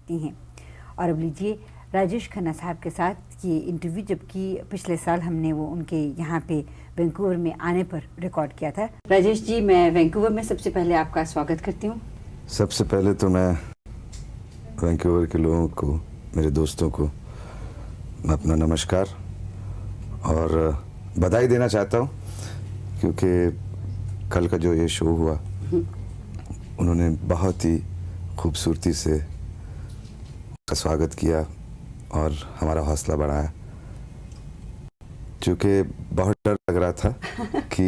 सकती हैं। और अब लीजिए राजेश खन्ना साहब के साथ ये इंटरव्यू, जबकि पिछले साल हमने वो उनके यहाँ पे वैंकूवर में आने पर रिकॉर्ड किया था। राजेश जी, मैं वैंकूवर में सबसे पहले आपका स्वागत करती हूँ। सबसे पहले तो मैं वैंकूवर के लोगों को, मेरे दोस्तों को अपना नमस्कार और बधाई देना चाहता हूँ, क्योंकि कल का जो ये शो हुआ उन्होंने बहुत ही खूबसूरती से का स्वागत किया और हमारा हौसला बढ़ाया। क्योंकि बहुत डर लग रहा था कि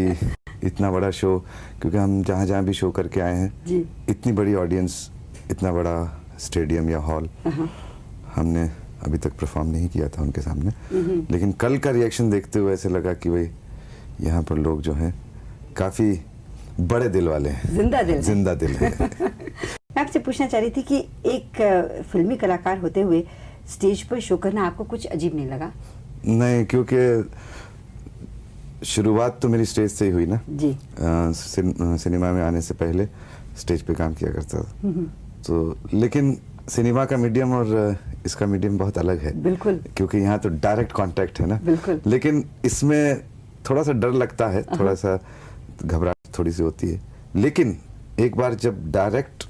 इतना बड़ा शो, क्योंकि हम जहाँ जहाँ भी शो करके आए हैं जी। इतनी बड़ी ऑडियंस, इतना बड़ा स्टेडियम या हॉल हमने अभी तक परफॉर्म नहीं किया था उनके सामने। लेकिन कल का रिएक्शन देखते हुए ऐसे लगा कि भाई यहाँ पर लोग जो हैं काफ़ी बड़े दिल वाले हैं, जिंदा दिल है। मैं आपसे पूछना चाह रही थी कि एक फिल्मी कलाकार होते हुए स्टेज पर शो करना आपको कुछ अजीब नहीं लगा? नहीं, क्योंकि शुरुआत तो मेरी स्टेज से ही हुई ना जी। सिनेमा में आने से पहले स्टेज पे काम किया करता था। तो लेकिन सिनेमा का मीडियम और इसका मीडियम बहुत अलग है। बिल्कुल। क्योंकि यहाँ तो डायरेक्ट कांटेक्ट है ना। बिल्कुल। लेकिन इसमें थोड़ा सा डर लगता है, थोड़ा सा घबराहट थोड़ी सी होती है। लेकिन एक बार जब डायरेक्ट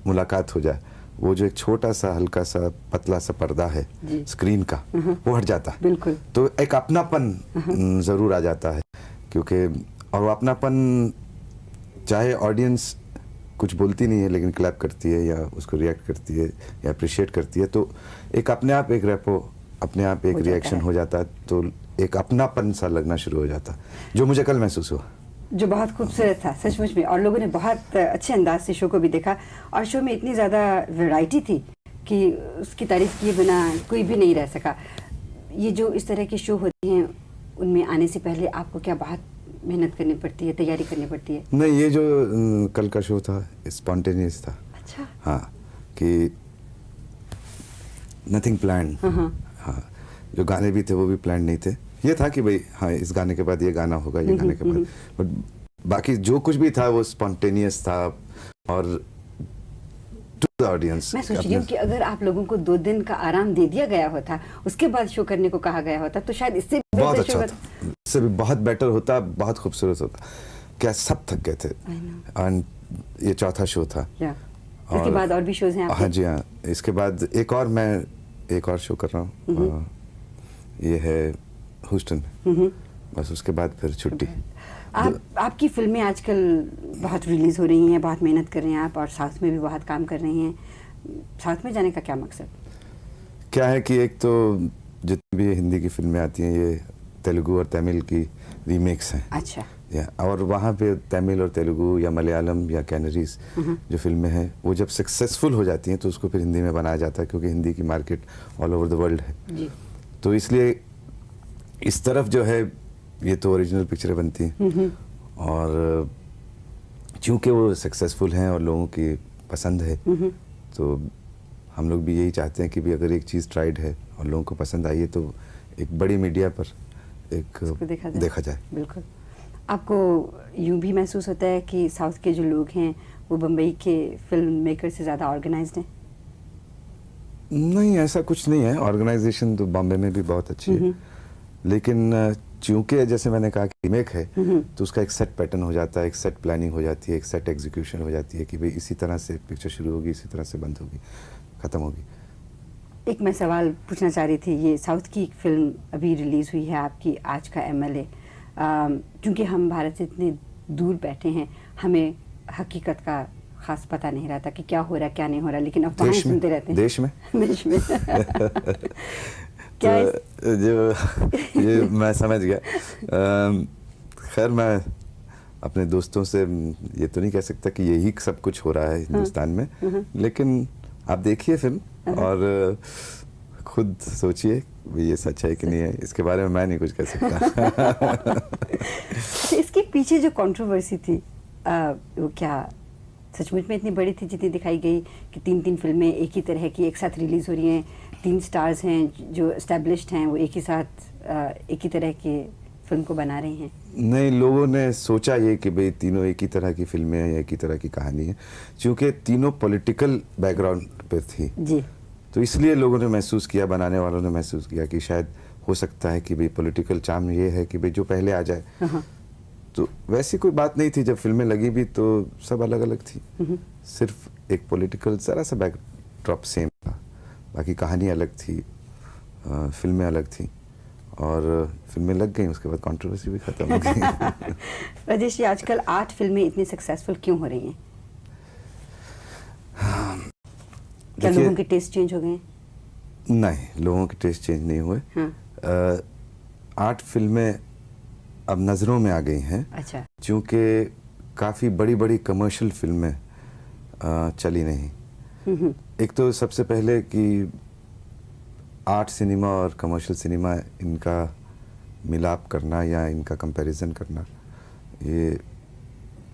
मुलाकात हो जाए, वो जो एक छोटा सा हल्का सा पतला सा पर्दा है स्क्रीन का, वो हट जाता है। बिल्कुल। तो एक अपनापन जरूर आ जाता है, क्योंकि और वो अपनापन, चाहे ऑडियंस कुछ बोलती नहीं है लेकिन क्लैप करती है या उसको रिएक्ट करती है या अप्रिशिएट करती है, तो एक अपने आप एक रेपो, अपने आप एक रिएक्शन हो जाता है। तो एक अपनापन सा लगना शुरू हो जाता, जो मुझे कल महसूस हुआ, जो बहुत खूबसूरत था सचमुच में। और लोगों ने बहुत अच्छे अंदाज से शो को भी देखा और शो में इतनी ज़्यादा वैरायटी थी कि उसकी तारीफ किए बिना कोई भी नहीं रह सका। ये जो इस तरह के शो होते हैं, उनमें आने से पहले आपको क्या बहुत मेहनत करनी पड़ती है, तैयारी करनी पड़ती है? नहीं, ये जो कल का शो था स्पॉन्टेनियस था। अच्छा। हाँ, कि नथिंग प्लान। हाँ, जो गाने भी थे वो भी प्लान नहीं थे। ये था कि भाई हाँ, इस गाने के बाद ये गाना होगा, ये गाने के बाद, बट बाकी जो कुछ भी था वो स्पॉन्टेनियस था और टू द ऑडियंस। मैं सोच रही हूँ कि अगर आप लोगों को 2 दिन का आराम दे दिया गया होता, उसके बाद शो करने को कहा गया होता, तो शायद इससे बहुत अच्छा था, इससे भी बहुत बेटर होता, बहुत खूबसूरत होता। क्या सब थक गए थे। और ये चौथा शो था। इसके बाद और भी शोज हैं आपके? हाँ जी, हाँ। इसके बाद मैं एक और शो कर रहा हूँ, ये है ह्यूस्टन में। बस उसके बाद फिर छुट्टी। आपकी फिल्में आजकल बहुत रिलीज हो रही हैं, बहुत मेहनत कर रहे हैं आप, और साउथ में भी बहुत काम कर रही हैं। साउथ में जाने का क्या मकसद? क्या है कि एक तो जितनी भी हिंदी की फिल्में आती हैं ये तेलुगु और तमिल की रीमेक्स हैं। अच्छा। और वहाँ पे तमिल और तेलुगु या मलयालम या कैनरीज जो फिल्में हैं, वो जब सक्सेसफुल हो जाती हैं तो उसको फिर हिंदी में बनाया जाता है, क्योंकि हिंदी की market all over the world है जी। तो इसलिए इस तरफ जो है ये तो ओरिजिनल पिक्चरें बनती हैं, और चूंकि वो सक्सेसफुल हैं और लोगों की पसंद है, तो हम लोग भी यही चाहते हैं कि भी अगर एक चीज़ ट्राइड है और लोगों को पसंद आई है तो एक बड़ी मीडिया पर एक देखा जाए। बिल्कुल। आपको यूं भी महसूस होता है कि साउथ के जो लोग हैं वो बम्बई के फिल्म मेकर से ज़्यादा ऑर्गेनाइज्ड हैं? नहीं, ऐसा कुछ नहीं है। ऑर्गेनाइजेशन तो बॉम्बे में भी बहुत अच्छी है, लेकिन चूंकि जैसे मैंने कहा कि रीमेक है, तो उसका एक सेट पैटर्न हो जाता है, एक सेट प्लानिंग हो जाती है, एक सेट एग्जीक्यूशन हो जाती है कि भाई इसी तरह से पिक्चर शुरू होगी, इसी तरह से बंद होगी, ख़त्म होगी। एक मैं सवाल पूछना चाह रही थी, ये साउथ की एक फिल्म अभी रिलीज़ हुई है आपकी, आज का MLA। क्योंकि हम भारत से इतने दूर बैठे हैं, हमें हकीकत का खास पता नहीं रहता कि क्या हो रहा है, क्या नहीं हो रहा, लेकिन अफवाहें सुनते रहते हैं। देश में क्या तो ये मैं समझ गया। खैर, मैं अपने दोस्तों से ये तो नहीं कह सकता कि यही सब कुछ हो रहा है हिंदुस्तान में, लेकिन आप देखिए फिल्म और खुद सोचिए ये सच है कि नहीं है। इसके बारे में मैं नहीं कुछ कह सकता। अच्छा, इसके पीछे जो कंट्रोवर्सी थी, वो क्या सचमुच में इतनी बड़ी थी जितनी दिखाई गई कि 3 फिल्में एक ही तरह की एक साथ रिलीज हो रही हैं, 3 स्टार्स हैं जो एस्टेब्लिश्ड हैं, वो एक ही साथ एक ही तरह के फिल्म को बना रही हैं? नहीं, लोगों ने सोचा ये कि भाई तीनों एक ही तरह की फिल्में हैं, एक ही तरह की कहानी है, क्योंकि तीनों पॉलिटिकल बैकग्राउंड पर थी जी। तो इसलिए लोगों ने महसूस किया, बनाने वालों ने महसूस किया कि शायद हो सकता है कि भाई पॉलिटिकल चार्म ये है कि भाई जो पहले आ जाए। तो वैसी कोई बात नहीं थी। जब फिल्में लगी भी तो सब अलग अलग थी, सिर्फ एक पॉलिटिकल जरा सा बैकड्रॉप सेम था, बाकी कहानी अलग थी, फिल्में अलग थी, और फिल्में लग गई, उसके बाद कंट्रोवर्सी भी खत्म हो गई। राजेश जी, आजकल 8 फिल्में इतनी सक्सेसफुल क्यों हो रही हैं? क्या लोगों के टेस्ट चेंज हो गए हैं? नहीं, लोगों के टेस्ट चेंज नहीं हुए। हाँ। 8 फिल्में अब नज़रों में आ गई हैं। अच्छा। क्योंकि काफ़ी बड़ी बड़ी कमर्शियल फिल्में चली नहीं। एक तो सबसे पहले कि आर्ट सिनेमा और कमर्शियल सिनेमा, इनका मिलाप करना या इनका कंपैरिजन करना, ये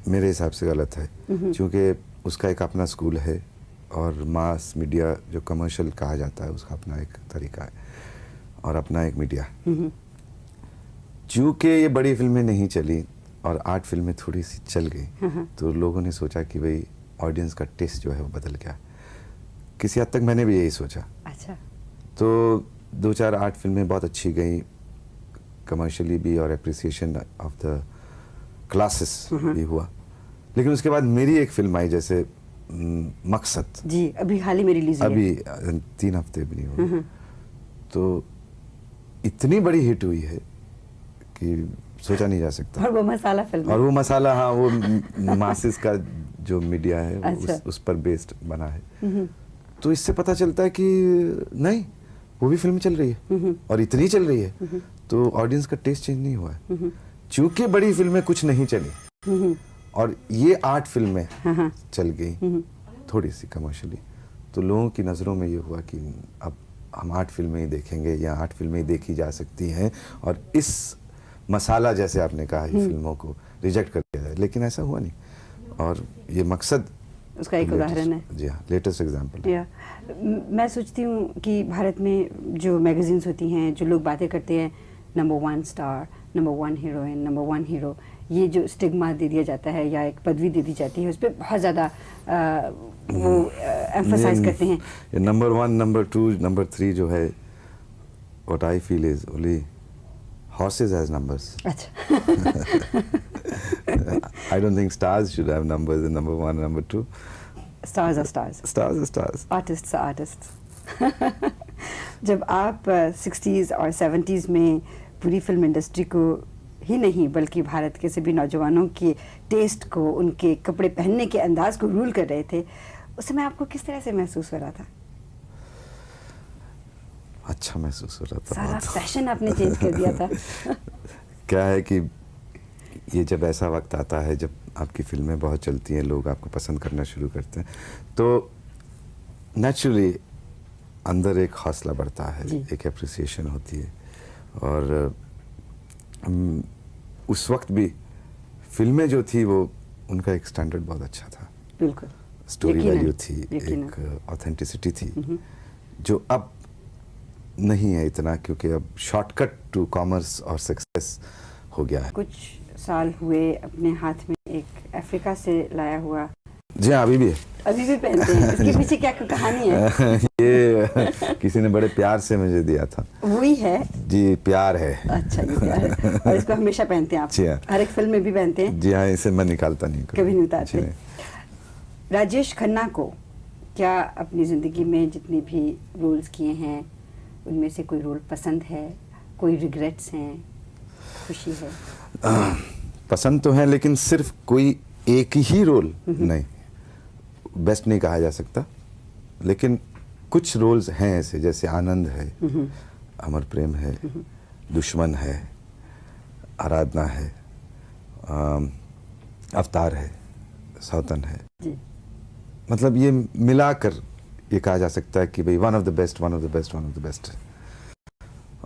मेरे हिसाब से गलत है। क्योंकि उसका एक अपना स्कूल है और मास मीडिया जो कमर्शियल कहा जाता है उसका अपना एक तरीका है और अपना एक मीडिया। चूँकि ये बड़ी फिल्में नहीं चली और 8 फिल्में थोड़ी सी चल गई, तो लोगों ने सोचा कि भाई ऑडियंस का टेस्ट जो है वो बदल गया। किसी हद तक मैंने भी यही सोचा। अच्छा। तो 2-4 8 फिल्में बहुत अच्छी गई कमर्शियली भी, और एप्रिसिएशन ऑफ द क्लासेस भी हुआ। लेकिन उसके बाद मेरी एक फिल्म आई, जैसे मकसद जी, अभी हाल ही में रिलीज हुई है। अभी 3 हफ्ते भी नहीं हुए, तो इतनी बड़ी हिट हुई है कि सोचा नहीं जा सकता। और वो मसाला फिल्म और वो मसाला, हाँ, वो मासिस का जो मीडिया है अच्छा। उस पर बेस्ड बना है। तो इससे पता चलता है कि नहीं, वो भी फिल्म चल रही है और इतनी चल रही है, तो ऑडियंस का टेस्ट चेंज नहीं हुआ है। चूंकि बड़ी फिल्में कुछ नहीं चली और ये 8 फिल्में चल गई थोड़ी सी कमर्शियली, तो लोगों की नज़रों में ये हुआ कि अब हम 8 फिल्में ही देखेंगे या 8 फिल्में ही देखी जा सकती हैं, और इस मसाला, जैसे आपने कहा, ये फिल्मों को रिजेक्ट कर दिया जाए। लेकिन ऐसा हुआ नहीं, और ये मकसद उसका एक उदाहरण है। जी हाँ, लेटेस्ट एग्जाम्पल है। मैं सोचती हूँ कि भारत में जो मैगजीन्स होती हैं, जो लोग बातें करते हैं number 1 star, number 1 heroine, number 1 hero, ये जो स्टिग्मा दे दिया जाता है या एक पदवी दे दी जाती है, उस पर बहुत ज़्यादा वो एम्फसाइज करते हैं। ये नंबर 1, नंबर 2, नंबर 3 जो है, what I feel is only horses has numbers. अच्छा। I don't think stars should have numbers in number 1 and number 2. Stars are stars. Stars are stars. Artists are artists. जब आप 60s और 70s में पूरी film industry को ही नहीं बल्कि भारत के सभी नौजवानों के टेस्ट को, उनके कपड़े पहनने के अंदाज को रूल कर रहे थे, उस समय आपको किस तरह से महसूस हो रहा था? अच्छा महसूस हो रहा था। सारा फैशन आपने चेंज कर दिया था। क्या है कि ये जब ऐसा वक्त आता है जब आपकी फिल्में बहुत चलती हैं, लोग आपको पसंद करना शुरू करते हैं, तो नेचुरली अंदर एक हौसला बढ़ता है, एक एप्रिसिएशन होती है। और उस वक्त भी फिल्में जो थी वो, उनका एक स्टैंडर्ड बहुत अच्छा था। बिल्कुल। स्टोरी वैल्यू थी, एक ऑथेंटिसिटी थी, जो अब नहीं है इतना, क्योंकि अब शॉर्टकट टू कॉमर्स और सक्सेस हो गया है। कुछ साल हुए अपने हाथ में एक अफ्रीका से लाया हुआ। जी हाँ, अभी भी है। अभी भी पहनते हैं। इसके पीछे क्या कहानी है? ये किसी ने बड़े प्यार से मुझे दिया था। वही है? जी, प्यार है। अच्छा, ये प्यार है। और इसको हमेशा पहनते हैं आप? जी हाँ। हर एक फिल्म में भी पहनते हैं? जी हाँ, इसे मैं निकालता नहीं, कभी नहीं उतारते। राजेश खन्ना को क्या अपनी जिंदगी में जितने भी रोल्स किए हैं उनमें से कोई रोल पसंद है, कोई रिग्रेट्स हैं, खुशी है? पसंद तो है, लेकिन सिर्फ कोई एक ही रोल नहीं, बेस्ट नहीं कहा जा सकता। लेकिन कुछ रोल्स हैं ऐसे, जैसे आनंद है, अमर प्रेम है, दुश्मन है, आराधना है, अवतार है, सौतन है। जी। मतलब ये मिलाकर ये कहा जा सकता है कि भाई one of the best, one of the best, one of the best.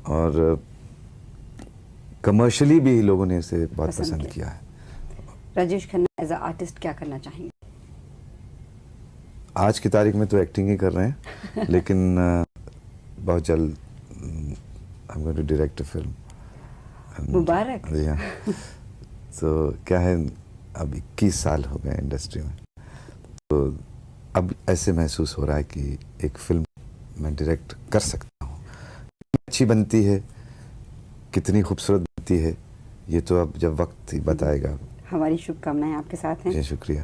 और कमर्शियली भी लोगों ने इसे बहुत पसंद किया है। Rajesh Khanna as a artist क्या करना चाहेंगे? आज की तारीख में तो एक्टिंग ही कर रहे हैं, लेकिन बहुत जल्द I am going to direct a film. मुबारक। जी हाँ। तो क्या है, अब 21 साल हो गए इंडस्ट्री में, तो अब ऐसे महसूस हो रहा है कि एक फिल्म मैं डायरेक्ट कर सकता हूँ। अच्छी बनती है, कितनी खूबसूरत बनती है, ये तो अब जब वक्त ही बताएगा। हमारी शुभकामनाएं आपके साथ हैं। जी शुक्रिया।